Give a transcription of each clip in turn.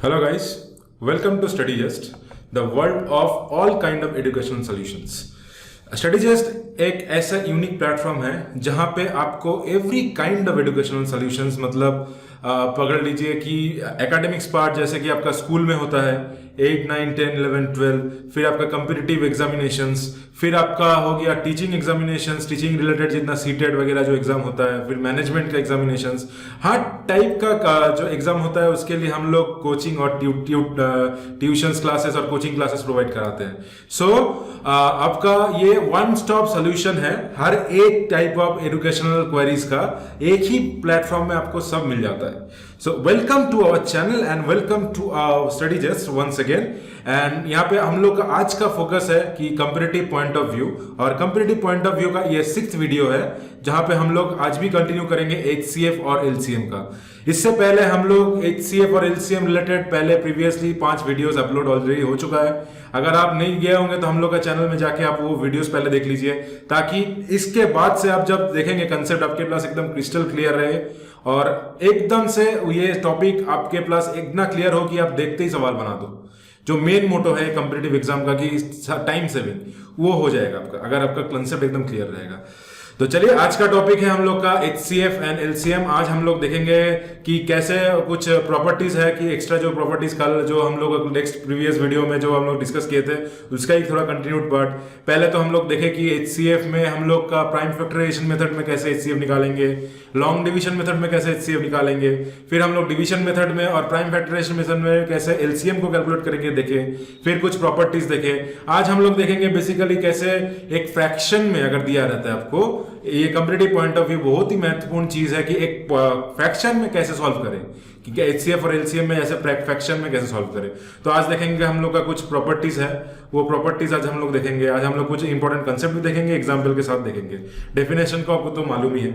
Hello guys, welcome to StudyJust, the world of all kind of educational solutions. StudyJust एक ऐसा unique platform है जहां पे आपको every kind of educational solutions मतलब पकड़ लीजिए कि एकेडमिक्स पार्ट जैसे कि आपका स्कूल में होता है 8, 9, 10, 11, 12, फिर आपका कम्पिटिटिव एग्जामिनेशंस, फिर आपका हो गया टीचिंग एग्जामिनेशंस, टीचिंग रिलेटेड जितना सीटेट वगैरह जो एग्जाम होता है, फिर मैनेजमेंट का एग्जामिनेशंस, हर टाइप का जो एग्जाम होता है उसके लिए हम लोग कोचिंग और ट्यूशंस क्लासेस और कोचिंग क्लासेस प्रोवाइड कराते हैं. सो आपका ये वन स्टॉप सोल्यूशन है हर एक टाइप ऑफ एजुकेशनल क्वेरीज का, एक ही प्लेटफॉर्म में आपको सब मिल जाता है. So welcome to our channel and welcome to our StudyJust once again. And यहाँ पे हम लोग का आज का फोकस है कि कंपैरेटिव पॉइंट ऑफ व्यू, और कंपैरेटिव पॉइंट ऑफ व्यू का ये 6th वीडियो है जहाँ पे हम लोग आज भी कंटिन्यू करेंगे HCF और LCM का. इससे पहले हम लोग HCF और LCM रिलेटेड पहले प्रीवियसली 5 वीडियोस अपलोड ऑलरेडी हो चुका है. अगर आप नहीं गए होंगे तो हम लोग का चैनल में जाके आप वो वीडियोस पहले देख लीजिए, ताकि इसके बाद से आप जब देखेंगे कंसेप्ट आपके पास एकदम क्रिस्टल क्लियर रहे और एकदम से ये टॉपिक आपके पास इतना क्लियर हो कि आप देखते ही सवाल बना दो. जो मेन मोटो है कॉम्पिटिटिव एग्जाम का कि टाइम सेविंग, वो हो जाएगा आपका अगर आपका कंसेप्ट एकदम क्लियर रहेगा. तो चलिए आज का टॉपिक है हम लोग का HCF एंड LCM. आज हम लोग देखेंगे कि कैसे कुछ प्रॉपर्टीज है कि एक्स्ट्रा जो प्रॉपर्टीज कल जो हम लोग नेक्स्ट प्रीवियस वीडियो में जो हम लोग डिस्कस किए थे उसका एक थोड़ा कंटिन्यूड पार्ट. पहले तो हम लोग देखे कि HCF में हम लोग का प्राइम फैक्टराइजेशन मेथड में कैसे HCF निकालेंगे, लॉन्ग डिवीजन मेथड में कैसे HCF निकालेंगे, फिर हम लोग डिवीजन मेथड में और प्राइम फैक्टराइजेशन मेथड में कैसे LCM को कैलकुलेट करेंगे देखे, फिर कुछ प्रॉपर्टीज देखे. आज हम लोग देखेंगे बेसिकली कैसे एक फ्रैक्शन में अगर दिया रहता है आपको, ये कंपैरेटिव पॉइंट ऑफ व्यू बहुत ही महत्वपूर्ण चीज है कि एक फ्रैक्शन में कैसे सॉल्व करें, कि HCF और LCM में ऐसे फ्रैक्शन में कैसे सॉल्व करें. तो आज देखेंगे हम लोग का कुछ प्रॉपर्टीज है, वो प्रॉपर्टीज आज हम लोग देखेंगे. आज हम लोग कुछ इंपॉर्टेंट कंसेप्ट भी देखेंगे, एग्जांपल के साथ देखेंगे. डेफिनेशन को आपको तो मालूम ही है.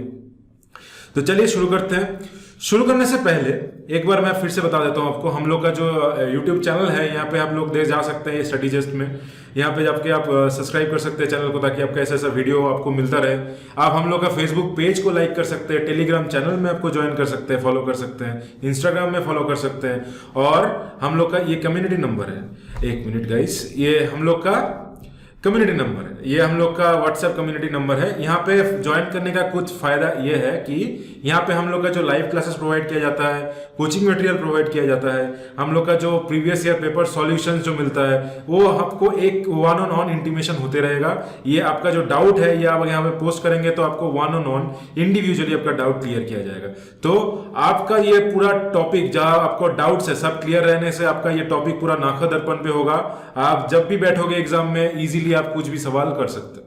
तो चलिए शुरू करते हैं. शुरू करने से पहले एक बार मैं फिर से बता देता हूं आपको, हम लोग का जो YouTube चैनल है यहाँ पे आप लोग देख जा सकते हैं StudyJust में. यहाँ पे जाके आप सब्सक्राइब कर सकते हैं चैनल को, ताकि आपका ऐसा ऐसा वीडियो आपको मिलता रहे. आप हम लोग का फेसबुक पेज को लाइक कर सकते हैं, टेलीग्राम चैनल में आपको ज्वाइन कर सकते हैं, फॉलो कर सकते हैं, इंस्टाग्राम में फॉलो कर सकते हैं. और हम लोग का ये कम्युनिटी नंबर है, 1 मिनट गाइस, ये हम लोग का कम्युनिटी नंबर है, ये हम लोग का व्हाट्सएप कम्युनिटी नंबर है. यहाँ पे ज्वाइन करने का कुछ फायदा ये है कि यहाँ पे हम लोग का जो लाइव क्लासेस प्रोवाइड किया जाता है, कोचिंग मटेरियल प्रोवाइड किया जाता है, हम लोग का जो प्रीवियस ईयर पेपर सॉल्यूशंस जो मिलता है वो आपको एक वन ऑन वन इंटीमेशन होते रहेगा. ये आपका जो डाउट है ये आप यहाँ पे पोस्ट करेंगे तो आपको वन ऑन वन इंडिविजुअली आपका डाउट क्लियर किया जाएगा. तो आपका ये पूरा टॉपिक जहाँ आपको डाउट्स है सब क्लियर रहने से आपका ये टॉपिक पूरा नाखा दर्पण पे होगा. आप जब भी बैठोगे एग्जाम में इजीली आप कुछ भी सवाल कर सकते हो.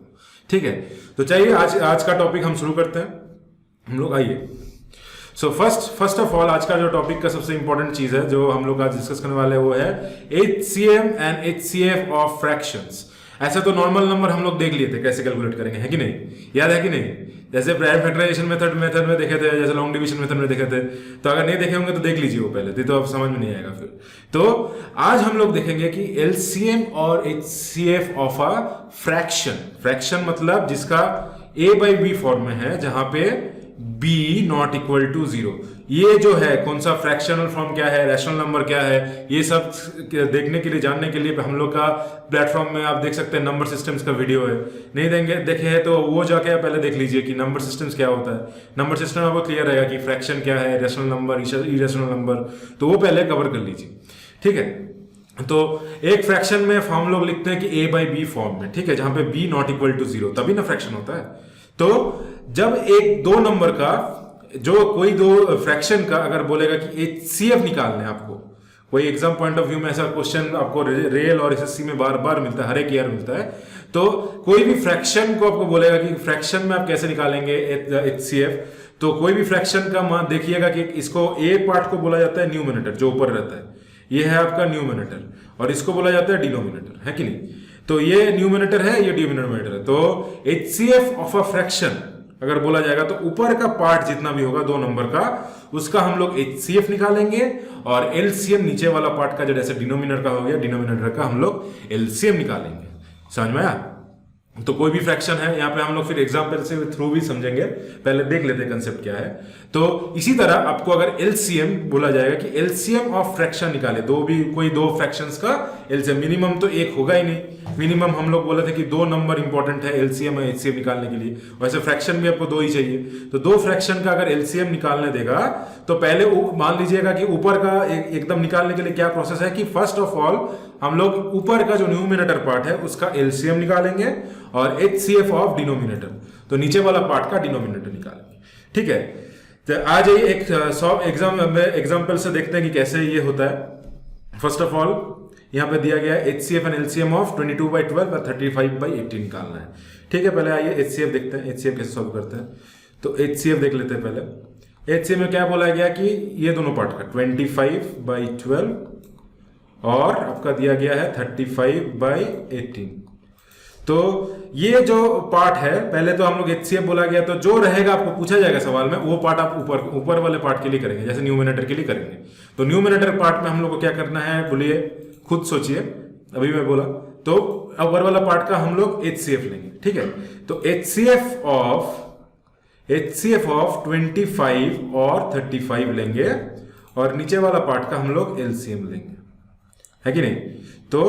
ठीक है, तो चलिए आज का टॉपिक हम शुरू करते हैं. हम लोग आइए. सो फर्स्ट ऑफ ऑल आज का जो टॉपिक का सबसे इंपॉर्टेंट चीज है जो हम लोग आज डिस्कस करने वाले हैं वो है HCM and HCF of fractions. ऐसे तो नॉर्मल नंबर हम लोग देख लिए थे कैसे कैलकुलेट करेंगे, है कि नहीं, याद है कि नहीं. जैसे प्राइम फैक्टराइजेशन मेथड में देखे थे, जैसे लॉन्ग डिवीजन मेथड में देखे थे. तो अगर नहीं देखे होंगे तो देख लीजिए वो पहले, तो आप समझ में नहीं आएगा फिर. तो आज हम लोग देखेंगे कि LCM और HCF ऑफ अ फ्रैक्शन मतलब जिसका A/B फॉर्म में है, जहां पे B नॉट इक्वल टू 0. ये जो है कौन सा फ्रैक्शनल फॉर्म क्या है, रैशनल नंबर क्या है, ये सब देखने के लिए जानने के लिए हम लोग का प्लेटफॉर्म में आप देख सकते हैं नंबर सिस्टम्स का वीडियो है. नहीं देखे हैं तो वो जाके आप पहले देख लीजिए कि नंबर सिस्टम्स क्या होता है. नंबर सिस्टम आपको क्लियर रहेगा कि फ्रैक्शन क्या है, रैशनल नंबर, इरेशनल नंबर, तो वो पहले कवर कर लीजिए. ठीक है, तो एक फ्रैक्शन में हम लोग लिखते हैं कि A/B फॉर्म में, ठीक है, जहां पे B नॉट इक्वल टू 0 तभी ना फ्रैक्शन होता है. तो जब एक दो नंबर का जो कोई दो फ्रैक्शन का अगर बोलेगा कि HCF निकालने आपको, कोई एग्जाम पॉइंट ऑफ व्यू में ऐसा क्वेश्चन आपको रेल और SSC में बार बार मिलता है, हर एक ईयर मिलता है. तो कोई भी फ्रैक्शन को आपको बोलेगा कि फ्रैक्शन में आप कैसे निकालेंगे HCF, तो कोई भी फ्रैक्शन का मान देखिएगा कि इसको A पार्ट को बोला जाता है न्यूमरेटर, जो ऊपर रहता है, ये है आपका न्यूमरेटर, और इसको बोला जाता है डिनोमिनेटर, है कि नहीं. तो ये न्यूमरेटर है, ये डिनोमिनेटर है. तो HCF ऑफ अ फ्रैक्शन अगर बोला जाएगा तो ऊपर का पार्ट जितना भी होगा 2 नंबर का, उसका हम लोग HCF निकालेंगे, और LCM नीचे वाला पार्ट का जो जैसे डिनोमिनेटर का हो गया, डिनोमिनेटर का हम लोग LCM निकालेंगे. समझ में आया. तो कोई भी फ्रैक्शन है यहाँ पे हम लोग फिर एग्जाम्पल से थ्रू भी समझेंगे, पहले देख लेते हैं कंसेप्ट क्या है। तो इसी तरह आपको अगर एलसीएम बोला जाएगा कि एलसीएम ऑफ फ्रैक्शन निकाले, कोई दो फ्रैक्शंस का एलसीएम, मिनिमम तो एक होगा ही नहीं, मिनिमम हम लोग बोले थे कि 2 नंबर इंपॉर्टेंट है एलसीएम और एचसीएफ निकालने के लिए, वैसे फ्रैक्शन भी आपको 2 ही चाहिए। तो 2 फ्रैक्शन का अगर एलसीएम निकालने देगा तो पहले मान लीजिएगा कि ऊपर का एकदम निकालने के लिए क्या प्रोसेस है कि फर्स्ट ऑफ ऑल हम लोग ऊपर का जो न्यूमिनेटर पार्ट है उसका एलसीएम निकालेंगे और एचसीएफ ऑफ डिनोमिनेटर, तो नीचे वाला पार्ट का डिनोमिनेटर निकालेंगे। ठीक है, तो आ जाइए एक एग्जाम्पल से देखते हैं कि कैसे ये होता है। फर्स्ट ऑफ ऑल यहाँ पे दिया गया है एचसीएफ एंड एलसीएम ऑफ 22/12 और 35/18 निकालना है। ठीक है, पहले आइए एचसीएफ देखते हैं, एचसीएफ कैसे सॉल्व करते हैं। तो एचसीएफ देख लेते हैं पहले। एचसीएफ में क्या बोला गया कि ये दोनों पार्ट का 25/12 और आपका दिया गया है 35/18। तो ये जो पार्ट है, पहले तो हम लोग एचसीएफ बोला गया, तो जो रहेगा आपको पूछा जाएगा सवाल में वो पार्ट आप ऊपर वाले पार्ट के लिए करेंगे, जैसे न्यूमिनेटर के लिए करेंगे। तो न्यूमिनेटर पार्ट में हम लोग को क्या करना है बोलिए, खुद सोचिए, अभी मैं बोला। तो ऊपर वाला पार्ट का हम लोग एचसीएफ लेंगे। ठीक है, तो एचसीएफ ऑफ 25 और 35 लेंगे और नीचे वाला पार्ट का हम लोग एलसीएम लेंगे, है कि नहीं। तो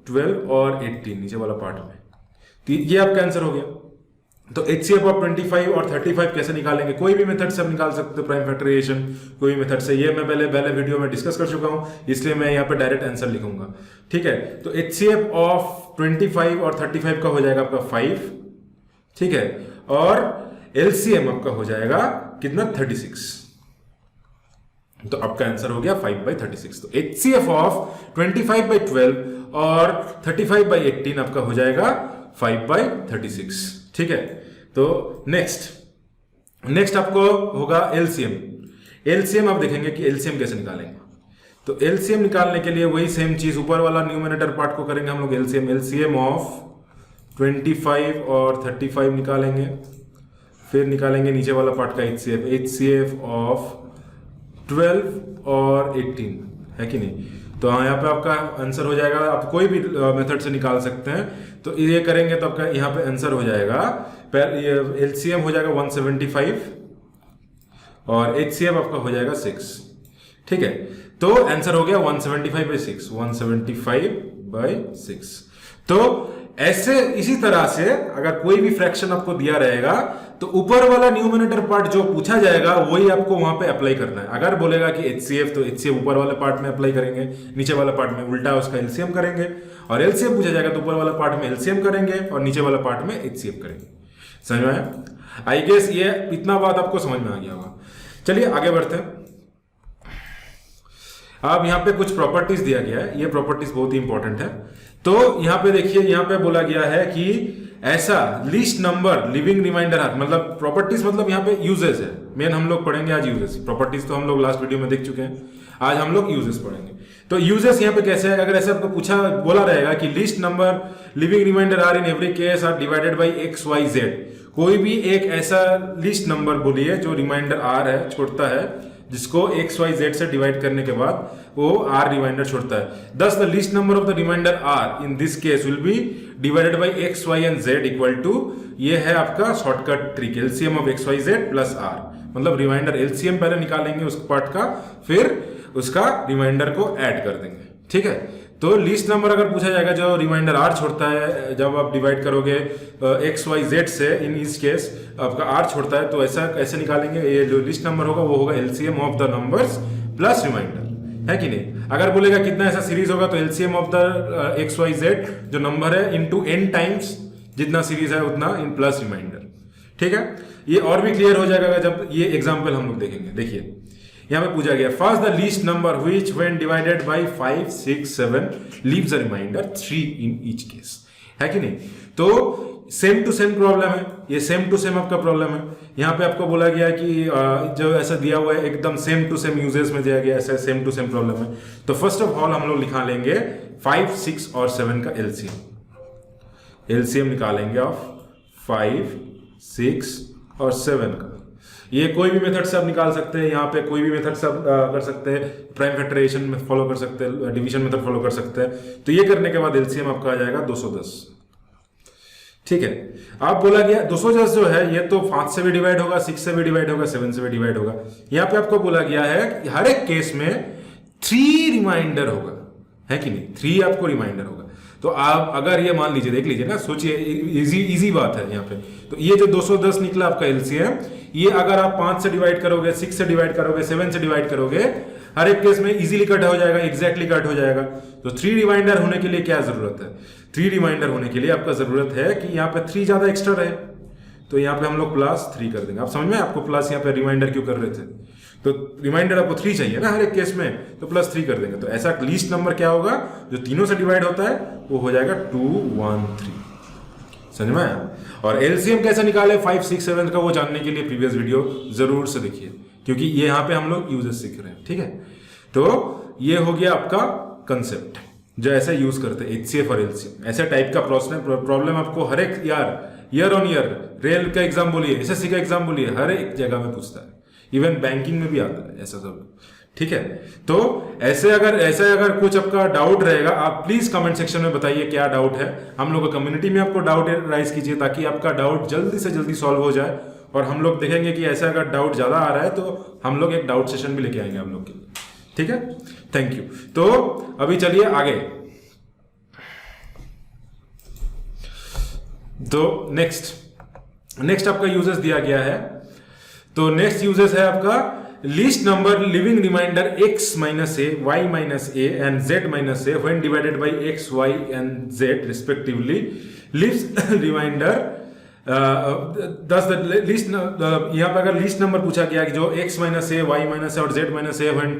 12 और 18 नीचे वाला पार्ट में, तो ये आपका आंसर हो गया। तो एचसीएफ ऑफ 25 और 35 कैसे निकालेंगे, कोई भी मेथड से आप निकाल सकते हो, प्राइम फैक्टराइजेशन कोई भी मेथड से, ये मैं पहले वीडियो में डिस्कस कर चुका हूं, इसलिए मैं यहाँ पे डायरेक्ट आंसर लिखूंगा। ठीक है, तो एचसीएफ ऑफ 25 और 35 का हो जाएगा आपका 5। ठीक है, और एलसीएम आपका हो जाएगा कितना, 36। तो आपका आंसर हो गया 5/36। तो एचसीएफ ऑफ 25/12 और 35/18 आपका हो जाएगा 5/36। ठीक है, तो नेक्स्ट आपको होगा एलसीएम। एलसीएम आप देखेंगे कि एलसीएम कैसे निकालेंगे। तो एलसीएम निकालने के लिए वही सेम चीज, ऊपर वाला न्यूमिनेटर पार्ट को करेंगे हम लोग एलसीएम ऑफ 25 और 35 निकालेंगे, फिर निकालेंगे नीचे वाला पार्ट का एचसीएफ ऑफ 12 और 18, है कि नहीं। तो हाँ, यहाँ पे आपका आंसर हो जाएगा, आप कोई भी मेथड से निकाल सकते हैं। तो ये करेंगे तो आपका यहाँ पे आंसर हो जाएगा, एलसीएम हो जाएगा 175 और एचसीएफ आपका हो जाएगा 6। ठीक है, तो आंसर हो गया 175/6, 175/6। तो ऐसे इसी तरह से अगर कोई भी फ्रैक्शन आपको दिया रहेगा तो ऊपर वाला न्यूमिनेटर पार्ट जो पूछा जाएगा वही आपको वहां पे अप्लाई करना है। अगर बोलेगा कि एचसीएफ, तो एचसीएफ ऊपर वाले पार्ट में अप्लाई करेंगे, नीचे वाला पार्ट में उल्टा उसका एलसीएम करेंगे, और एलसीएम पूछा जाएगा तो ऊपर वाला पार्ट में एलसीएम करेंगे और नीचे वाला पार्ट में एचसीएफ करेंगे। समझ में आया? आई गेस ये इतना बात आपको समझ में आ गया होगा। चलिए आगे बढ़ते हैं। अब यहाँ पे कुछ प्रॉपर्टीज दिया गया है, ये प्रॉपर्टीज बहुत ही इंपॉर्टेंट है। तो यहाँ पे देखिए, यहाँ पे बोला गया है कि ऐसा लीस्ट नंबर लिविंग रिमाइंडर है, मतलब प्रॉपर्टीज मतलब यहाँ पे यूजेस है। मेन हम लोग पढ़ेंगे आज यूजेस, प्रॉपर्टीज तो हम लोग लास्ट वीडियो में देख चुके हैं, आज हम लोग यूजेस पढ़ेंगे। तो यूजेस यहाँ पे कैसे है, अगर ऐसे आपको बोला रहेगा कि least number leaving remainder are in every case are divided by XYZ, कोई भी एक ऐसा लीस्ट नंबर बोलिए जो रिमाइंडर आर है, छोड़ता है, जिसको XYZ से डिवाइड करने के बाद वो R रिमाइंडर छोड़ता है। Thus the least number of the remainder R in this case will be divided by X, Y and Z equal to, ये है आपका shortcut trick, LCM of XYZ plus R, मतलब रिमाइंडर LCM पहले निकालेंगे उस part का, फिर उसका रिमाइंडर को ऐड कर देंगे। ठीक है, तो लीस्ट नंबर अगर पूछा जाएगा जो रिमाइंडर R छोड़ता है जब आप डिवाइड करोगे XYZ से, इन इस केस आपका R छोड़ता है, तो ऐसे निकालेंगे। ये जो लिस्ट नंबर होगा वो होगा LCM of the numbers plus remainder, है कि नहीं। अगर बोलेगा कितना ऐसा सीरीज होगा तो LCM ऑफ द XYZ जो नंबर है इनटू n टाइम्स, जितना सीरीज है उतना इन प्लस रिमाइंडर। ठीक है, ये और भी क्लियर हो जाएगा जब ये एग्जाम्पल हम लोग देखेंगे। देखिए यहां पे पूछा गया first the least number which when divided by 5, 6, 7 leaves a remainder 3 in each case, है कि नहीं। तो सेम टू सेम प्रॉब्लम है, ये सेम टू सेम आपका प्रॉब्लम है। यहाँ पे आपको बोला गया कि जो ऐसा दिया हुआ है एकदम सेम टू सेम यूजेस में दिया गया, ऐसा सेम टू सेम प्रॉब्लम है। तो फर्स्ट ऑफ ऑल हम लोग लिखा लेंगे 5, 6 और 7 का एलसीएम निकालेंगे ऑफ 5, 6 और 7 का। ये कोई भी मेथड से आप निकाल सकते हैं, यहाँ पे कोई भी मेथड से आप कर सकते हैं, प्राइम फैक्टराइजेशन में फॉलो कर सकते हैं, डिवीजन मेथड फॉलो कर सकते हैं। तो ये करने के बाद एलसीएम आपका आ जाएगा 210। ठीक है। आप बोला गया 210 जो है ये तो 5 से भी डिवाइड होगा, 6 से भी डिवाइड होगा, 7 से भी डिवाइड होगा। यहाँ पे आपको बोला गया है कि हर एक केस में 3 रिमाइंडर होगा, है कि नहीं, 3 आपको रिमाइंडर होगा। तो आप अगर ये मान लीजिए, देख लीजिए ना, सोचिए, इजी बात है यहाँ पे। तो ये जो 210 निकला आपका एलसीएम, ये अगर आप 5 से डिवाइड करोगे, 6 से डिवाइड करोगे, 7 से डिवाइड करोगे, हर एक केस में इजीली कट हो जाएगा, एग्जैक्टली कट हो जाएगा। तो 3 रिमाइंडर होने के लिए क्या जरूरत है? 3 रिमाइंडर होने के लिए आपका जरूरत है कि यहाँ पे 3 ज्यादा एक्स्ट्रा रहे। तो यहाँ पे हम लोग +3 कर देंगे। आप समझ में, आपको प्लस यहाँ पे रिमाइंडर क्यों कर रहे थे? तो रिमाइंडर आपको 3 चाहिए ना हर एक केस में, तो +3 कर देंगे। तो ऐसा लीस्ट नंबर क्या होगा जो तीनों से डिवाइड होता है, वो हो जाएगा 213। समझ में आया? और एलसीएम कैसे निकाले 5, 6, 7 का, वो जानने के लिए प्रीवियस वीडियो जरूर से देखिए, क्योंकि ये यहाँ पे हम लोग यूजेस सीख रहे हैं। ठीक है, तो ये हो गया आपका कंसेप्ट जो ऐसे यूज करते हैं एचसीएफ और एलसीएम। ऐसे टाइप का प्रॉब्लम आपको हर एक ईयर ऑन ईयर, रेल का एग्जाम बोलिए, एसएससी का एग्जाम बोलिए, हर एक जगह में पूछता है। इवन बैंकिंग में भी आता है ऐसा सब। ठीक है, तो ऐसे अगर कुछ आपका डाउट रहेगा, आप प्लीज कमेंट सेक्शन में बताइए क्या डाउट है। हम लोग कम्युनिटी में आपको डाउट राइज कीजिए ताकि आपका डाउट जल्दी से जल्दी सॉल्व हो जाए। और हम लोग देखेंगे कि ऐसा अगर डाउट ज्यादा आ रहा है तो हम लोग एक डाउट सेशन भी लेके आएंगे हम लोग के लिए। ठीक है, थैंक यू। तो अभी चलिए आगे। तो नेक्स्ट आपका यूजेस दिया गया है। तो नेक्स्ट यूजेस है आपका least number leaving remainder x minus A, y minus A and z minus A when divided by x, y and z respectively leaves remainder दस लिस्ट। यहाँ पे अगर लिस्ट नंबर पूछा गया कि जो x minus A, y minus A और z minus A when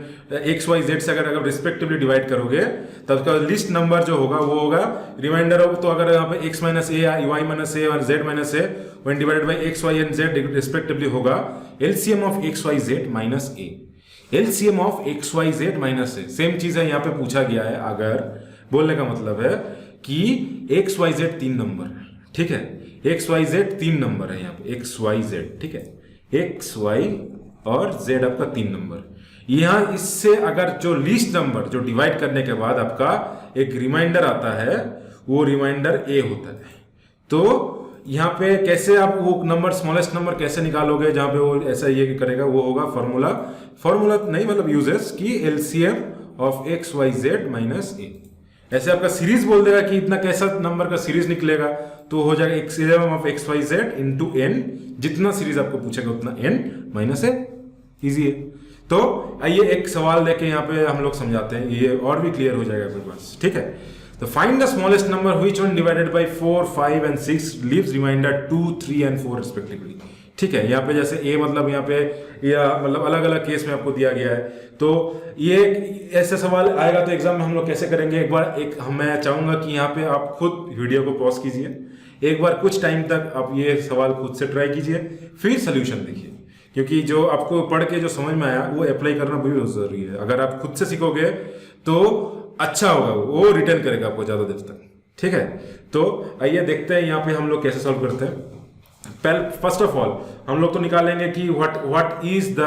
x, y, z से अगर रिस्पेक्टिवली डिवाइड करोगे तब उसका लिस्ट नंबर जो होगा वो होगा रिमाइंडर ऑफ। तो अगर यहाँ पे x minus A, y minus A और z minus A when divided by x, y and z respectively होगा LCM of x, y, z minus A. LCM of x, y, z minus A same चीज है, यहाँ पे पूछा गया है। अगर बोलने का मतलब है कि x, y, z 3 नंबर, ठीक है, एक्स वाई जेड 3 नंबर है यहाँ पे, एक्स वाई जेड। ठीक है, एक्स वाई और जेड आपका 3 नंबर। यहाँ इससे अगर जो लीस्ट नंबर जो डिवाइड करने के बाद आपका एक रिमाइंडर आता है, वो रिमाइंडर ए होता है। तो यहाँ पे कैसे आप वो नंबर, स्मॉलेस्ट नंबर कैसे निकालोगे जहां पे वो ऐसा ये करेगा, वो होगा फॉर्मूला नहीं, मतलब यूजेस की LCM of X Y Z minus A. ऐसे आपका सीरीज बोल देगा कि इतना कैसा नंबर का सीरीज निकलेगा, तो हो जाएगा LCM of X Y Z into N. जितना सीरीज आपको पूछेगा उतना एन माइनस ए। इजी है। तो आइए एक सवाल लेके यहाँ पे हम लोग समझाते हैं, ये और भी क्लियर हो जाएगा आपके पास। ठीक है, तो find the smallest number which one divided by 4, 5 and 6 leaves remainder 2, 3 and 4 respectively. ठीक है, यहाँ पे जैसे ए मतलब यहाँ पे या मतलब अलग अलग केस में आपको दिया गया है। तो ये ऐसे सवाल आएगा तो एग्जाम में हम लोग कैसे करेंगे, मैं चाहूंगा कि यहाँ पे आप खुद वीडियो को पॉज कीजिए, एक बार कुछ टाइम तक आप ये सवाल खुद से ट्राई कीजिए, फिर सोल्यूशन देखिए, क्योंकि जो आपको पढ़ के जो समझ में आया वो अप्लाई करना भी बहुत जरूरी है। अगर आप खुद से सीखोगे तो अच्छा होगा, वो रिटर्न करेगा आपको ज्यादा देर तक। ठीक है, तो आइए देखते हैं यहाँ पे हम लोग कैसे सॉल्व करते हैं। फर्स्ट ऑफ ऑल हम लोग तो निकालेंगे कि व्हाट इज द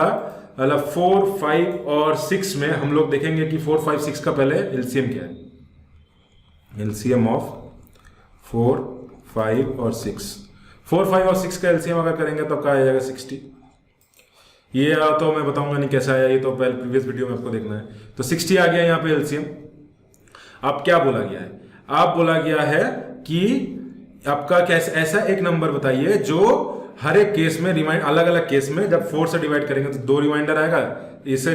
4, 5 और 6 में हम लोग देखेंगे कि 4, 5, 6 का पहले एलसीएम क्या है। एलसीएम ऑफ 4, 5 और 6, 4, 5 और 6 का एलसीएम अगर करेंगे तो क्या आ जाएगा 60। ये तो मैं बताऊंगा नहीं कैसा आया, ये तो पहले प्रीवियस वीडियो में आपको देखना है। तो 60 आ गया यहाँ पे एलसीएम। अब क्या बोला गया है, आप बोला गया है कि आपका कैसे ऐसा एक नंबर बताइए जो हर एक केस में रिमाइंड, अलग अलग केस में जब 4 से डिवाइड करेंगे तो 2 रिमाइंडर आएगा, इससे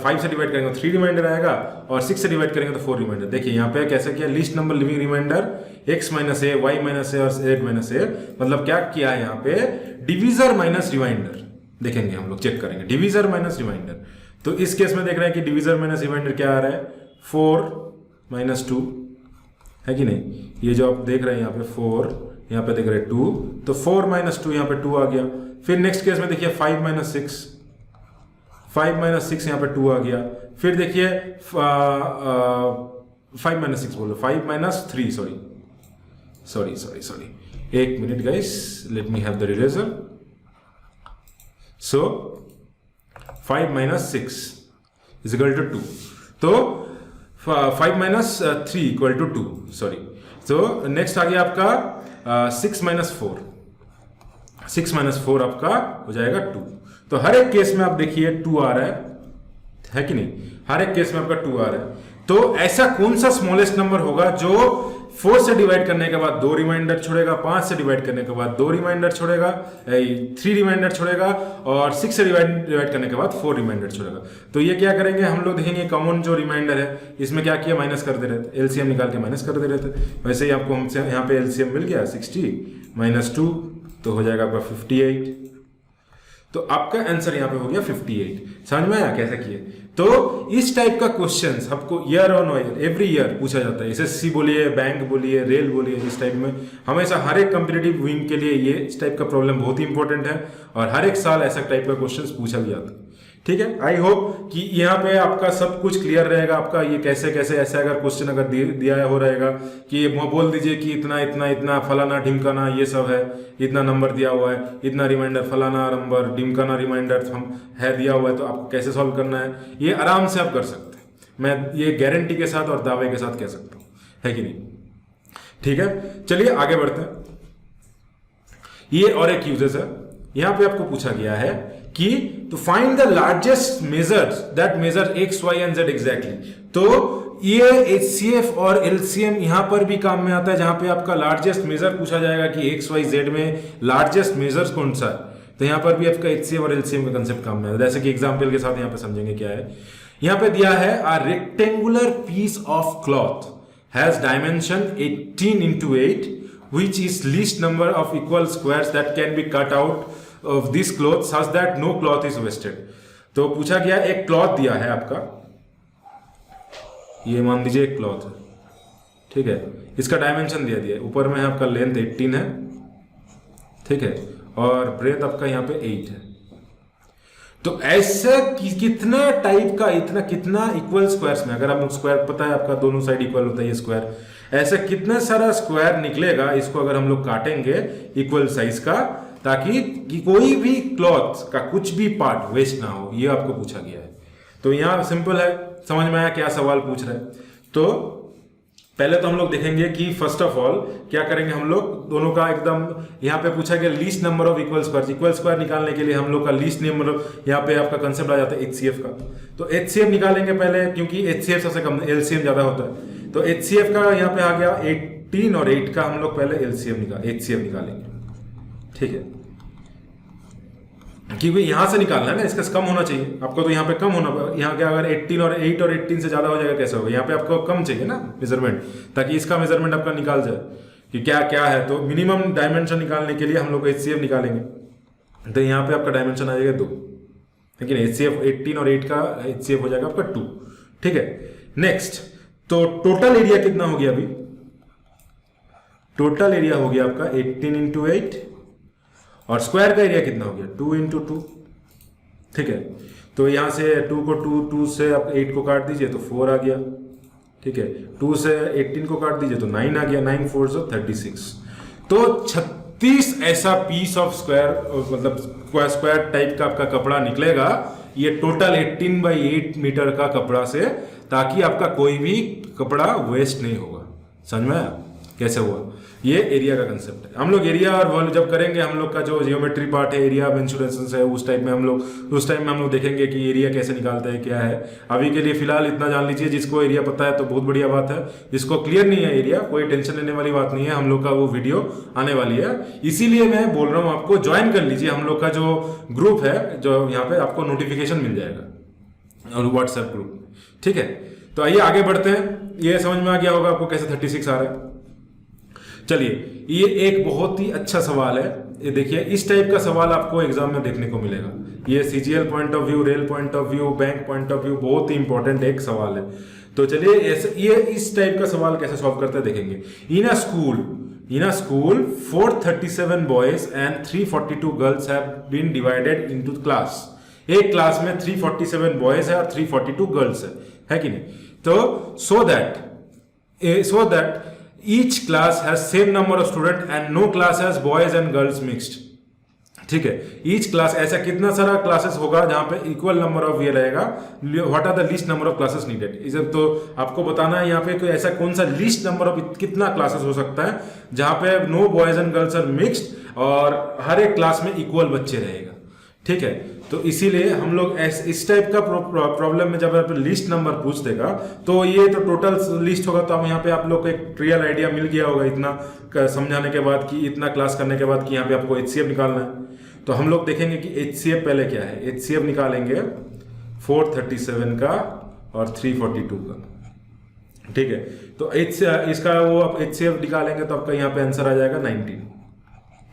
5 से डिवाइड करेंगे तो 3 रिमाइंडर आएगा, और 6 से डिवाइड करेंगे तो 4 रिमाइंडर। देखिए यहाँ पे कैसे किया, least number leaving remainder x minus A, Y minus A और z माइनस ए। मतलब क्या किया है यहाँ पे, डिविजर माइनस रिमाइंडर देखेंगे हम लोग, चेक करेंगे डिविजर माइनस रिमाइंडर। तो इस केस में देख रहे हैं कि डिविजर माइनस रिमाइंडर क्या आ रहा है, 4 माइनस 2 है कि नहीं। ये जो आप देख रहे हैं यहाँ पे 4, यहाँ पे देख रहे हैं 2, तो 4 माइनस 2 यहाँ पे 2 आ गया। फिर नेक्स्ट केस में देखिए 5 माइनस 6, 5 माइनस 6 यहाँ पे 2 आ गया। फिर देखिए 5 माइनस 6 बोलो, 5 माइनस 3, सॉरी, एक minute guys, let me have the eraser. So 5 minus 6 is equal to 2, तो 5 माइनस 3 इक्वल टू 2, सॉरी। तो नेक्स्ट आ गया आपका 6 माइनस 4 आपका हो जाएगा 2। तो हर एक केस में आप देखिए 2 आ रहा है कि नहीं, हर एक केस में आपका 2 आ रहा है। तो ऐसा कौन सा स्मॉलेस्ट नंबर होगा जो 4 से डिवाइड करने के बाद 2 रिमाइंडर छोड़ेगा, 5 से डिवाइड करने के बाद 2 रिमाइंडर छोड़ेगा, 3 रिमाइंडर छोड़ेगा, और 6 से डिवाइड करने के बाद 4 रिमाइंडर छोड़ेगा। तो ये क्या करेंगे हम लोग देखेंगे, कॉमन जो रिमाइंडर है इसमें क्या किया, माइनस कर दे रहे थे, एलसीएम निकाल के माइनस कर दे रहे थे। वैसे ही आपको हमसे यहाँ पे एलसीएम मिल गया 60 माइनस 2 तो हो जाएगा आपका 58। तो आपका आंसर यहाँ पे हो गया 58। समझ में आया कैसे किए? तो इस टाइप का क्वेश्चंस आपको year on year every year पूछा जाता है। एसएससी बोलिए, बैंक बोलिए, रेल बोलिए, इस टाइप में हमेशा हर एक कॉम्पिटिटिव विंग के लिए ये इस टाइप का प्रॉब्लम बहुत ही इंपॉर्टेंट है, और हर एक साल ऐसा टाइप का क्वेश्चंस पूछा भी जाता है। ठीक है, आई होप कि यहाँ पे आपका सब कुछ क्लियर रहेगा। आपका ये कैसे कैसे ऐसे अगर क्वेश्चन अगर दिया हो रहेगा कि बोल दीजिए कि इतना इतना इतना फलाना ढिमकाना ये सब है, इतना नंबर दिया हुआ है, इतना रिमाइंडर फलाना नंबर ढिमकाना रिमाइंडर हम है दिया हुआ है, तो आपको कैसे सॉल्व करना है ये आराम से आप कर सकते हैं। मैं ये गारंटी के साथ और दावे के साथ कह सकता हूँ, है कि नहीं? ठीक है, चलिए आगे बढ़ते हैं। ये और एक यूजेस है, यहाँ पे आपको पूछा गया है कि to find the largest measures that measure x, y and z exactly। तो ये HCF और LCM यहाँ पर भी काम में आता है, जहां पे आपका लार्जेस्ट मेजर पूछा जाएगा कि x, y, z में लार्जेस्ट मेजर्स कौन सा है। तो यहाँ पर भी आपका HCF और LCM का कंसेप्ट काम में आता है। जैसे कि एग्जाम्पल के साथ यहाँ पे समझेंगे क्या है। यहाँ पे दिया है a rectangular piece of cloth has dimension 18 into 8 which is least number of equal squares that can be cut out of this cloth such that no cloth is wasted। तो पूछा गया एक क्लॉथ दिया है आपका, ये मान लीजिए एक क्लॉथ है, ठीक है, इसका डायमेंशन दिया दिया है, ऊपर में है आपका लेंथ 18 है, ठीक है, और ब्रेथ आपका यहाँ पे 8 है। तो ऐसे कितना टाइप का इतना कितना इक्वल स्क्वायर्स में, अगर आप स्क्वायर पता है आपका दोनों साइड इक्वल होता है ये स्क्वायर, ऐसा कितना सारा स्क्वायर निकलेगा इसको अगर हम लोग काटेंगे इक्वल साइज का, ताकि कि कोई भी क्लॉथ का कुछ भी पार्ट वेस्ट ना हो, ये आपको पूछा गया है। तो यहाँ सिंपल है, समझ में आया क्या सवाल पूछ रहे हैं। तो पहले तो हम लोग देखेंगे कि फर्स्ट ऑफ ऑल क्या करेंगे हम लोग, दोनों का एकदम यहाँ पे पूछा गया least number of equal square निकालने के लिए हम लोग का लीस्ट नंबर, यहाँ पे आपका कंसेप्ट आ जाता है HCF का। तो HCF निकालेंगे पहले, क्योंकि HCF सबसे कम, LCM ज्यादा होता है। तो HCF का यहाँ पे आ गया 18 और 8 का हम लोग पहले HCF निकालेंगे, ठीक है, क्योंकि यहां से निकालना है ना, इसका कम होना चाहिए आपको। तो यहाँ पे कम होना, यहाँ के अगर 18 और 8 और 18 से ज्यादा हो जाएगा कैसे होगा, यहाँ पे आपको कम चाहिए ना मेजरमेंट, ताकि इसका मेजरमेंट आपका निकाल जाए कि क्या क्या है। तो मिनिमम डायमेंशन निकालने के लिए हम लोग HCF निकालेंगे। तो यहाँ पे आपका डायमेंशन आ जाएगा 2, लेकिन HCF 18 और 8 का HCF हो जाएगा आपका 2, ठीक है। नेक्स्ट, तो टोटल एरिया कितना हो गया अभी, टोटल एरिया हो गया आपका 18 इंटू 8, और स्क्वायर का एरिया कितना हो गया 2 इंटू 2, ठीक है। तो यहां से 2 को 2 से आप 8 को काट दीजिए तो 4 आ गया, ठीक है। 2 से 18 को काट दीजिए तो 9 आ गया, 9 4 so 36। तो 36 ऐसा पीस ऑफ स्क्वायर, मतलब स्क्वायर टाइप का आपका कपड़ा निकलेगा, ये टोटल 18/8 मीटर का कपड़ा से, ताकि आपका कोई भी कपड़ा वेस्ट नहीं होगा। समझ में आया कैसे हुआ? ये एरिया का कंसेप्ट है। हम लोग एरिया और वॉल्यूम जब करेंगे, हम लोग का जो जियोमेट्री पार्ट है, एरिया ऑफ इंसुलेशन है, उस टाइम में हम लोग देखेंगे कि एरिया कैसे निकालता है, क्या है। अभी के लिए फिलहाल इतना जान लीजिए, जिसको एरिया पता है तो बहुत बढ़िया बात है, जिसको क्लियर नहीं है एरिया, कोई टेंशन लेने वाली बात नहीं है, हम लोग का वो वीडियो आने वाली है। इसीलिए मैं बोल रहा हूँ आपको ज्वाइन कर लीजिए, हम लोग का जो ग्रुप है, जो यहाँ पे आपको नोटिफिकेशन मिल जाएगा और व्हाट्सएप ग्रुप, ठीक है। तो आइए आगे बढ़ते हैं। ये समझ में आ गया होगा आपको कैसे 36 आ रहा है। चलिए, ये एक बहुत ही अच्छा सवाल है, ये देखिए, इस टाइप का सवाल आपको एग्जाम में देखने को मिलेगा। ये CGL point of view, rail point of view, bank point of view, बहुत ही इंपॉर्टेंट एक सवाल है। तो चलिए ये इस टाइप का सवाल कैसे सॉल्व करते हैं देखेंगे। In a school 437 boys and 342 girls have been divided into class. एक क्लास में 347 बॉयज है और 342 गर्ल्स है कि नहीं? तो so that each class has same number of students and no class has boys and girls mixed, ठीक है। ईच क्लास, ऐसा कितना सारा क्लासेस होगा जहां पे इक्वल नंबर ऑफ ये रहेगा, what are the least number of classes needed, इसे तो आपको बताना है यहाँ पे कोई ऐसा कौन सा लीस्ट नंबर ऑफ कितना क्लासेस हो सकता है जहां पे no boys and girls are mixed और हर एक क्लास में इक्वल बच्चे रहेगा। ठीक है, तो इसीलिए हम लोग इस टाइप का प्रॉब्लम में जब आप लिस्ट नंबर पूछ देगा तो ये तो टोटल लिस्ट होगा, तो हम यहाँ पे आप लोग को एक ट्रियल आइडिया मिल गया होगा इतना समझाने के बाद कि इतना क्लास करने के बाद कि यहाँ पे आपको HCF निकालना है। तो हम लोग देखेंगे कि HCF पहले क्या है। HCF निकालेंगे 437 का और 342 का। ठीक है, तो इसका वो आप HCF निकालेंगे तो आपका यहाँ पे आंसर आ जाएगा 19।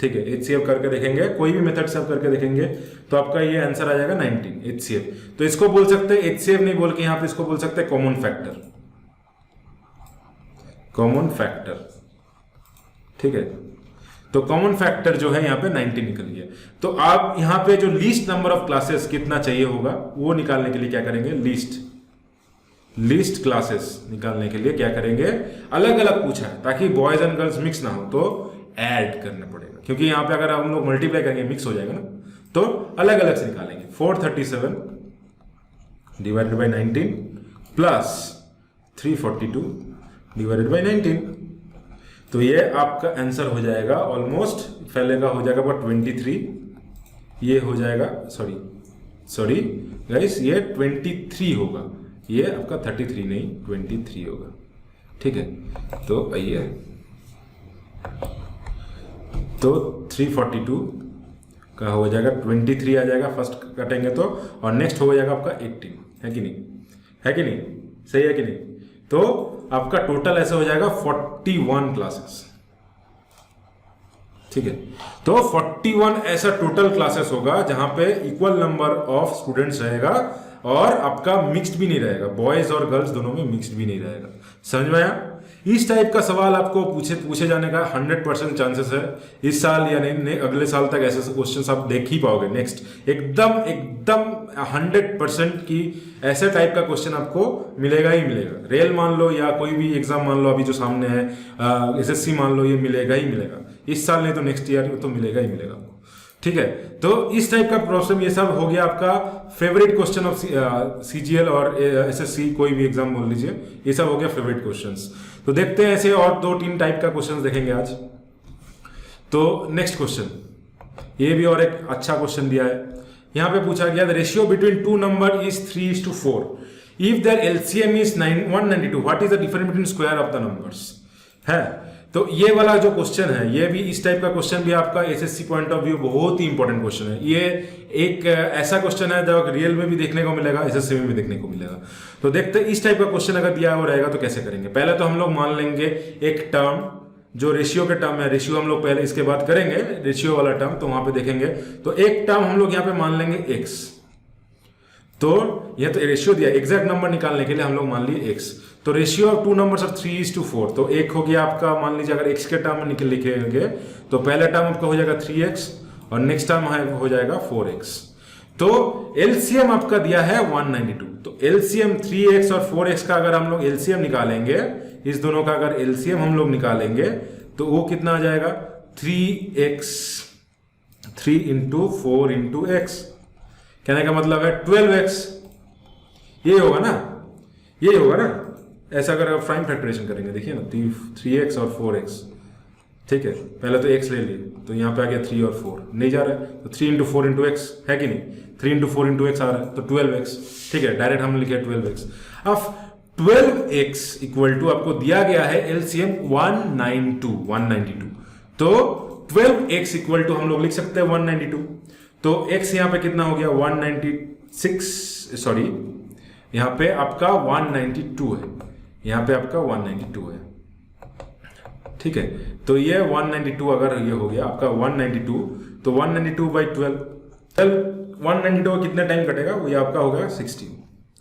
ठीक है, HCF करके देखेंगे, कोई भी मेथड से आप करके देखेंगे तो आपका ये आंसर आ जाएगा 19 HCF। तो इसको बोल सकते हैं HCF नहीं बोल के यहाँ पे इसको बोल सकते हैं कॉमन फैक्टर, कॉमन फैक्टर। ठीक है, तो कॉमन फैक्टर जो है यहाँ पे 19 निकल गया। तो आप यहाँ पे जो लीस्ट नंबर ऑफ क्लासेस कितना चाहिए होगा वो निकालने के लिए क्या करेंगे, लीस्ट क्लासेस निकालने के लिए क्या करेंगे, अलग अलग पूछा है ताकि बॉयज एंड गर्ल्स मिक्स ना हो तो ऐड करना पड़ेगा, क्योंकि यहाँ पे अगर हम लोग मल्टीप्लाई करेंगे मिक्स हो जाएगा ना, तो अलग अलग से निकालेंगे। 437 divided by 19 plus 342 divided by 19, तो ये आपका आंसर हो जाएगा ऑलमोस्ट, पहले का हो जाएगा 23, ये हो जाएगा सॉरी गाइस, ये 23 होगा, ये आपका 33 नहीं 23 होगा। ठीक है, तो आइए, तो 342 का हो जाएगा 23 आ जाएगा, फर्स्ट कटेंगे तो, और नेक्स्ट हो जाएगा आपका 18, है कि नहीं, है कि नहीं, सही है कि नहीं। तो आपका टोटल ऐसे हो जाएगा 41 क्लासेस। ठीक है, तो 41 ऐसा टोटल क्लासेस होगा जहां पे इक्वल नंबर ऑफ स्टूडेंट्स रहेगा और आपका मिक्स्ड भी नहीं रहेगा, बॉयज और गर्ल्स दोनों में मिक्स्ड भी नहीं रहेगा। समझ में आया। इस टाइप का सवाल आपको पूछे जाने का 100% चांसेस है इस साल या नहीं अगले साल तक ऐसे क्वेश्चन आप देख ही पाओगे। नेक्स्ट एकदम 100% की ऐसे टाइप का क्वेश्चन आपको मिलेगा ही मिलेगा। रेल मान लो या कोई भी एग्जाम मान लो अभी जो सामने है, SSC मान लो, ये मिलेगा ही मिलेगा इस साल, नहीं तो नेक्स्ट ईयर तो मिलेगा ही मिलेगा आपको। ठीक है, तो इस टाइप का प्रॉब्लम ये सब हो गया आपका फेवरेट क्वेश्चन ऑफ CGL और SSC, कोई भी एग्जाम बोल लीजिए, ये सब हो गया फेवरेट क्वेश्चंस। तो देखते हैं ऐसे और 2-3 टाइप का क्वेश्चंस देखेंगे आज। तो नेक्स्ट क्वेश्चन, ये भी और एक अच्छा क्वेश्चन दिया है। यहां पे पूछा गया the ratio between two number is 3:4 if there LCM is 192 what is the difference between square of the numbers है। तो ये वाला जो क्वेश्चन है, ये भी इस टाइप का क्वेश्चन भी आपका SSC पॉइंट ऑफ व्यू बहुत ही इंपॉर्टेंट क्वेश्चन है। ये एक ऐसा क्वेश्चन है जो रियल में भी देखने को मिलेगा, SSC में भी देखने को मिलेगा। तो देखते इस टाइप का क्वेश्चन अगर दिया हुआ रहेगा तो कैसे करेंगे। पहले तो हम लोग मान लेंगे एक टर्म जो रेशियो के टर्म है, रेशियो हम लोग पहले इसके बाद करेंगे रेशियो वाला टर्म, तो वहां पे देखेंगे। तो एक टर्म हम लोग यहाँ पे मान लेंगे x, तो यह तो रेशियो दिया, एग्जैक्ट नंबर निकालने के लिए हम लोग मान लिए x। तो ratio of two numbers of 3:4, तो एक हो गया आपका, मान लीजिए अगर x के टर्म में लिखेंगे तो पहला टर्म आपका हो जाएगा 3x और नेक्स्ट टर्म हो जाएगा 4x। तो LCM आपका दिया है 192, तो LCM 3x और 4x का अगर हम लोग LCM निकालेंगे, इस दोनों का अगर LCM हम लोग निकालेंगे तो वो कितना आ जाएगा 3x, 3 × 4 × x, कहने का मतलब है 12x। ये होगा ना, ये होगा ना, ऐसा अगर आप प्राइम फैक्टराइजेशन करेंगे, देखिए ना 3x और 4x। ठीक है, पहले तो x ले लिए तो यहाँ पे आ गया 3 और 4 नहीं जा रहा है, तो 3 × 4 × x है कि नहीं, 3 × 4 × x आ रहा है तो 12x। ठीक है, डायरेक्ट हमने लिखा 12x। अब 12x इक्वल टू आपको दिया गया है LCM 192, तो 12x इक्वल टू हम लोग लिख सकते हैं 192। तो x यहाँ पे कितना हो गया 196, सॉरी यहाँ पे आपका 192 है, यहाँ पे आपका 192 है। ठीक है, तो ये 192 अगर ये हो गया आपका 192, तो 192/12, 192 कितने टाइम कटेगा, वो ये आपका हो गया 16,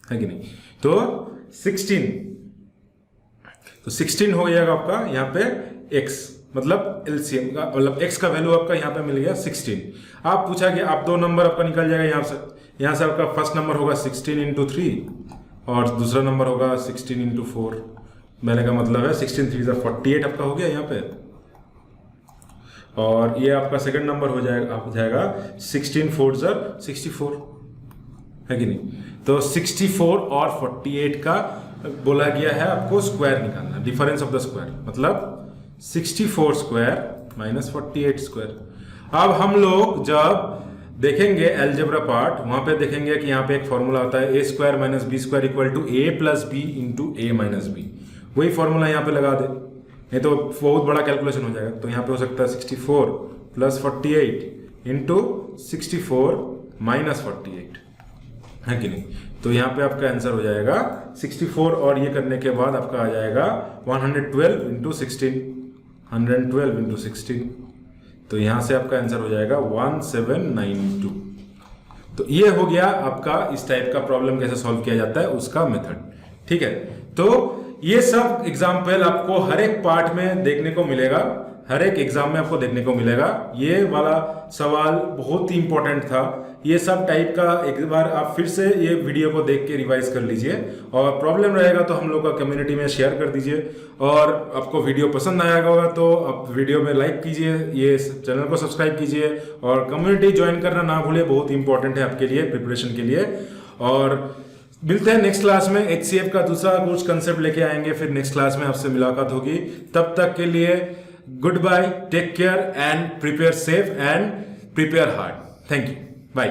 है कि नहीं। तो 16 हो जाएगा आपका यहाँ पे x, मतलब LCM का मतलब x का वैल्यू आपका यहाँ पे मिल गया 16। आप पूछा कि आप 2 नंबर आपका निकल जाएगा यहाँ से आपका फर्स्ट नंबर होगा 16 × 3 और दूसरा नंबर होगा 16 × 4। मैंने का मतलब है 16 × 3 = 48 आपका हो गया यहाँ पे। और ये आपका सेकंड नंबर हो जाएगा 16 4 64, है कि नहीं। तो 64 और 48 का बोला गया है आपको स्क्वायर निकालना, डिफरेंस ऑफ द स्क्वायर, मतलब 64 स्क्वायर माइनस 48 स्क्वायर। अब हम लोग जब देखेंगे एलजेब्रा पार्ट, वहां पे देखेंगे कि यहाँ पे एक फॉर्मूला होता है A square minus B square equal to A plus B into A minus B. वही फॉर्मूला यहाँ पे लगा दे, नहीं तो बहुत बड़ा कैलकुलेशन हो जाएगा। तो यहाँ पे हो सकता है 64 प्लस 48 इंटू 64 माइनस 48, है कि नहीं। तो यहाँ पे आपका आंसर हो जाएगा 64 और ये करने के बाद आपका आ जाएगा 112 इंटू 16, 112 इंटू 16। तो यहाँ से आपका आंसर हो जाएगा 1792। तो ये हो गया आपका इस टाइप का प्रॉब्लम कैसे सॉल्व किया जाता है उसका मेथड, ठीक है। तो ये सब एग्जाम्पल आपको हर एक पार्ट में देखने को मिलेगा, हर एक एग्जाम में आपको देखने को मिलेगा। ये वाला सवाल बहुत ही इंपॉर्टेंट था। ये सब टाइप का एक बार आप फिर से ये वीडियो को देख के रिवाइज कर लीजिए, और प्रॉब्लम रहेगा तो हम लोग का कम्युनिटी में शेयर कर दीजिए। और आपको वीडियो पसंद आया होगा तो आप वीडियो में लाइक कीजिए, ये चैनल को सब्सक्राइब कीजिए, और कम्युनिटी ज्वाइन करना ना भूलिए, बहुत इंपॉर्टेंट है आपके लिए प्रिपरेशन के लिए। और मिलते हैं नेक्स्ट क्लास में, HCF का दूसरा कुछ कंसेप्ट लेके आएंगे, फिर नेक्स्ट क्लास में आपसे मुलाकात होगी। तब तक के लिए good bye, take care and prepare safe and prepare hard. Thank you, bye.